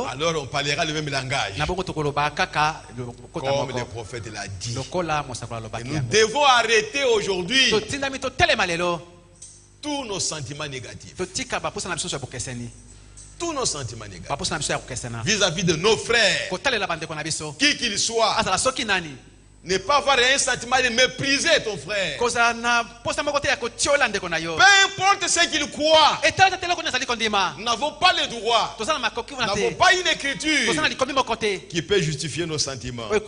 alors on parlera le même langage. Comme le prophète l'a dit. Et nous devons arrêter aujourd'hui tous nos sentiments négatifs. Tous nos sentiments négatifs vis-à-vis de nos frères, qui qu'ils soient. Ne pas avoir un sentiment de mépriser ton frère. Peu importe ce qu'il croit, nous n'avons pas le droit, nous n'avons pas une écriture qui peut justifier nos sentiments. Ce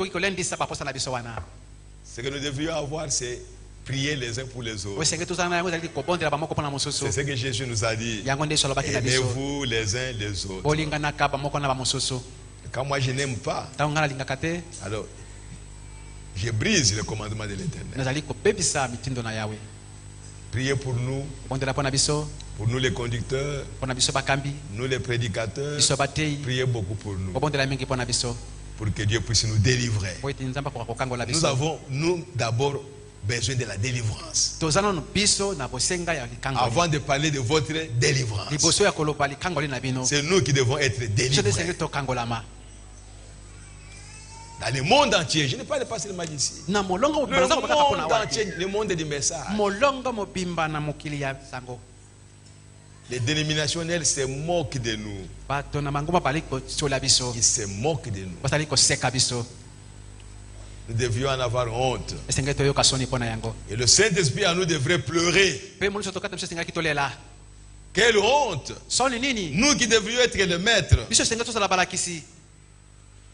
que nous devrions avoir, c'est prier les uns pour les autres. C'est ce que Jésus nous a dit. Aimez-vous les uns les autres. Quand moi je n'aime pas, alors je brise le commandement de l'Éternel. Priez pour nous les conducteurs, nous les prédicateurs. Priez beaucoup pour nous, pour que Dieu puisse nous délivrer. Nous avons, d'abord besoin de la délivrance. Avant de parler de votre délivrance, c'est nous qui devons être délivrés. Dans le monde entier, je ne parle pas seulement d'ici. Le monde entier, le monde du message. Les dénominationnels se moquent de nous. Ils se moquent de nous. Nous devions en avoir honte. Et le Saint-Esprit en nous devrait pleurer. Quelle honte! Nous qui devrions être les maîtres.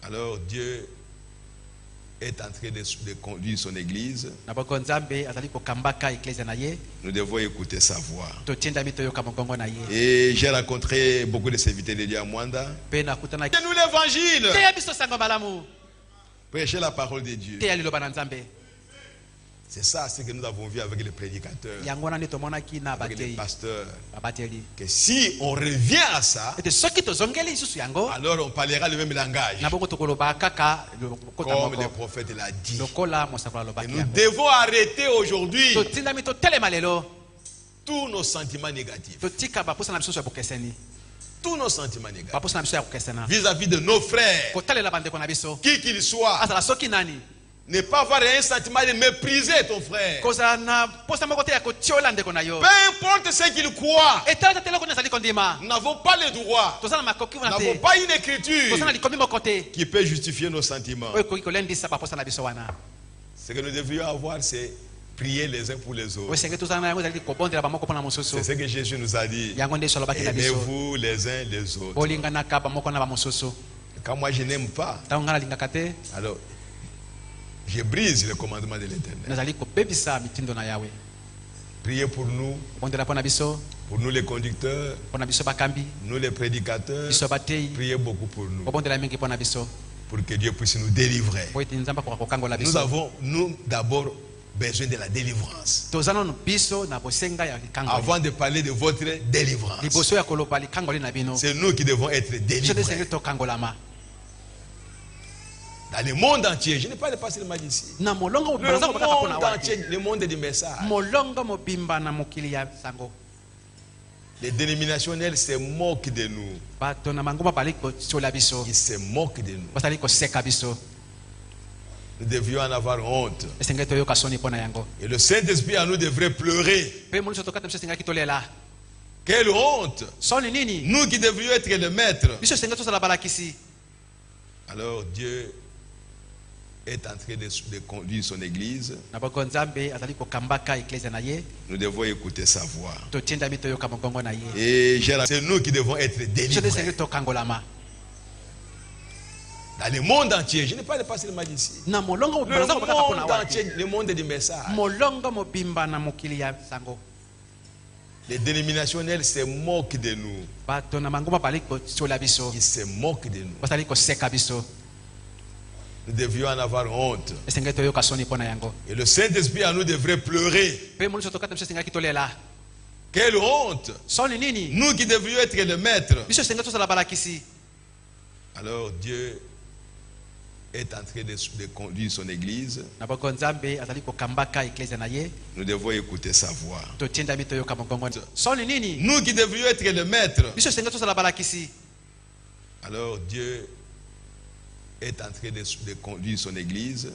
Alors Dieu est en train de conduire son église. Nous devons écouter sa voix. Et j'ai rencontré beaucoup de serviteurs de Dieu à Mwanda. Nous l'évangile. Prêcher la parole de Dieu. C'est ça ce que nous avons vu avec les prédicateurs, avec les pasteurs. Que si on revient à ça, alors on parlera le même langage. Comme le prophète l'a dit. Et nous devons arrêter aujourd'hui tous nos sentiments négatifs. Tous nos sentiments négatifs vis-à-vis de nos frères, qui qu'ils soient. Ne pas avoir un sentiment de mépriser ton frère. Peu importe ce qu'il croit, nous n'avons pas le droit, nous n'avons pas une écriture qui peut justifier nos sentiments. Ce que nous devrions avoir, c'est prier les uns pour les autres. C'est ce que Jésus nous a dit. Aimez-vous les uns les autres. Quand moi je n'aime pas, alors je brise le commandement de l'Éternel. Priez pour nous les conducteurs, nous les prédicateurs. Priez beaucoup pour nous, pour que Dieu puisse nous délivrer. Nous avons, d'abord besoin de la délivrance. Avant de parler de votre délivrance, c'est nous qui devons être délivrés. Dans le monde entier, je ne parle pas seulement d'ici. Le monde entier, le monde du message. Les dénominationnels se moquent de nous. Ils se moquent de nous. Nous devions en avoir honte. Et le Saint-Esprit en nous devrait pleurer. Quelle honte! Nous qui devrions être les maîtres. Alors Dieu est en train de conduire son église. Nous devons écouter sa voix. Et c'est nous qui devons être délivrés. Dans le monde entier, je ne parle pas seulement d'ici. Le monde entier, le monde du message. Les dénominationnels se moquent de nous. Ils se moquent de nous. Nous devions en avoir honte. Et le Saint-Esprit en nous devrait pleurer. Quelle honte! Nous qui devrions être les maîtres. Alors Dieu est en train de conduire son église. Nous devons écouter sa voix. Nous qui devrions être les maîtres. Alors Dieu est en train de conduire son église.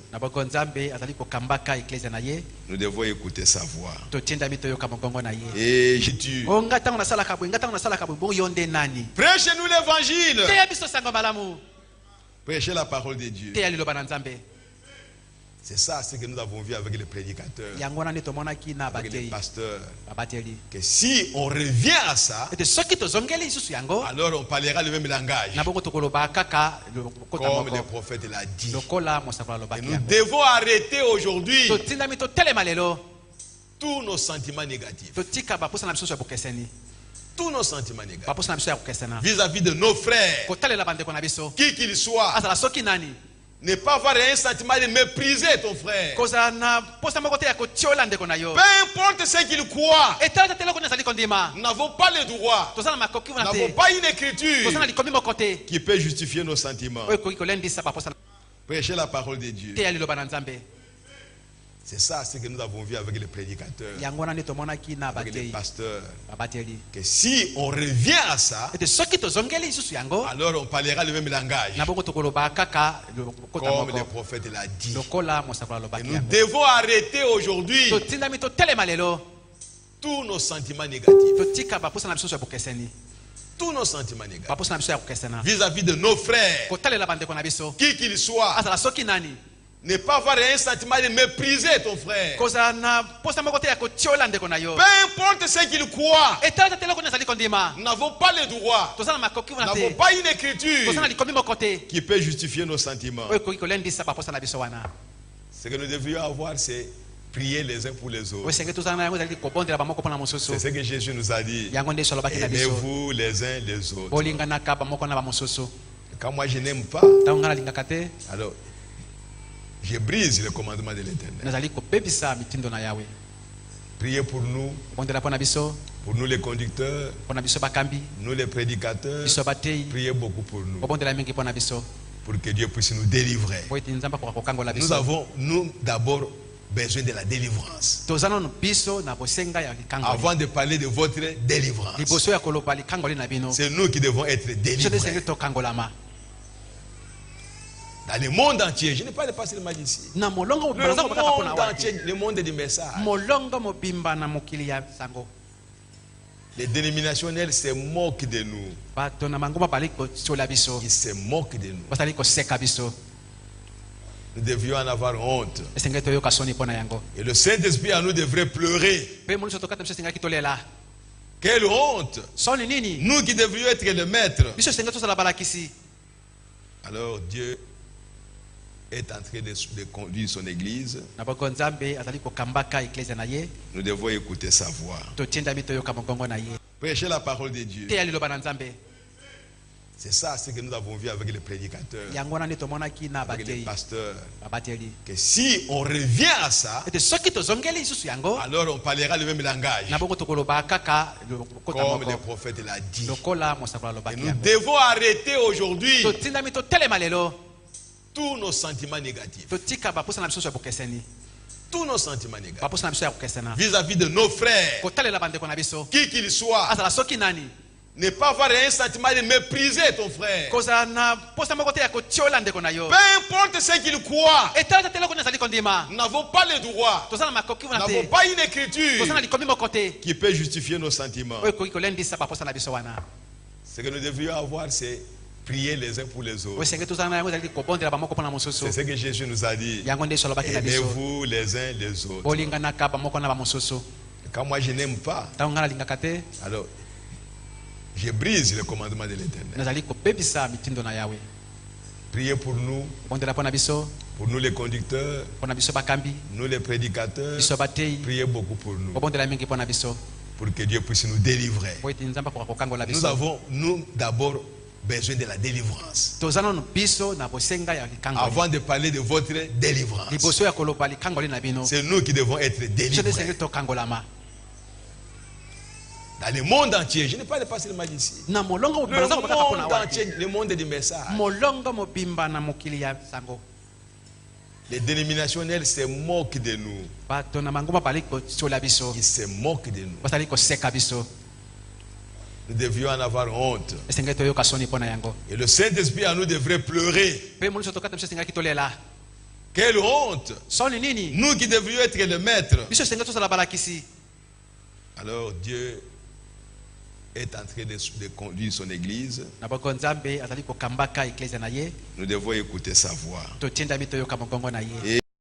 Nous devons écouter sa voix. Et prêchez-nous l'évangile. Prêchez la parole de Dieu. C'est ça ce que nous avons vu avec les prédicateurs, avec les pasteurs. Que si on revient à ça, alors on parlera le même langage. Comme le prophète l'a dit. Et nous devons arrêter aujourd'hui tous nos sentiments négatifs. Tous nos sentiments négatifs vis-à-vis de nos frères, qui qu'ils soient. Ne pas avoir un sentiment de mépriser ton frère. Peu importe ce qu'il croit, nous n'avons pas le droit, nous n'avons pas une écriture qui peut justifier nos sentiments. Prêchez la parole de Dieu. C'est ça ce que nous avons vu avec les prédicateurs, avec les pasteurs. Que si on revient à ça, alors on parlera le même langage. Comme le prophète l'a dit. Et nous devons arrêter aujourd'hui tous nos sentiments négatifs. Tous nos sentiments négatifs vis-à-vis de nos frères, qui qu'ils soient. Ne pas avoir un sentiment de mépriser ton frère. Peu importe ce qu'il croit, nous n'avons pas le droit, nous n'avons pas une écriture qui peut justifier nos sentiments. Ce que nous devrions avoir, c'est prier les uns pour les autres. C'est ce que Jésus nous a dit. Aimez-vous les uns les autres. Quand moi je n'aime pas, alors je brise le commandement de l'Éternel. Priez pour nous les conducteurs, nous les prédicateurs. Priez beaucoup pour nous, pour que Dieu puisse nous délivrer. Nous avons, d'abord besoin de la délivrance. Avant de parler de votre délivrance, c'est nous qui devons être délivrés. Dans le monde entier, je ne parle pas seulement d'ici. Le monde entier, le monde du message. Les dénominationnels se moquent de nous. Ils se moquent de nous. Nous devions en avoir honte. Et le Saint-Esprit en nous devrait pleurer. Quelle honte! Nous qui devrions être les maîtres. Alors Dieu est en train de conduire son église. Nous devons écouter sa voix. Prêchez la parole de Dieu. C'est ça ce que nous avons vu avec les prédicateurs, avec les pasteurs. Que si on revient à ça, alors on parlera le même langage. Comme le prophète l'a dit. Et nous devons arrêter aujourd'hui tous nos sentiments négatifs. Tous nos sentiments négatifs vis-à-vis de nos frères, qui qu'ils soient. Ne pas avoir un sentiment de mépriser ton frère. Peu importe ce qu'il croit, nous n'avons pas le droit, nous n'avons pas une écriture qui peut justifier nos sentiments. Ce que nous devrions avoir, c'est prier les uns pour les autres. C'est ce que Jésus nous a dit. Aimez-vous les uns les autres. Quand moi je n'aime pas, alors je brise le commandement de l'Éternel. Priez pour nous les conducteurs, nous les prédicateurs. Priez beaucoup pour nous, pour que Dieu puisse nous délivrer. Nous avons, d'abord besoin de la délivrance. Avant de parler de votre délivrance, c'est nous qui devons être délivrés. Dans le monde entier, je ne parle pas seulement d'ici. Le monde entier, le monde du message. Les dénominationnels se moquent de nous. Ils se moquent de nous. Nous devions en avoir honte. Et le Saint-Esprit en nous devrait pleurer. Quelle honte! Nous qui devrions être les maîtres. Alors Dieu est en train de conduire son église. Nous devons écouter sa voix. Et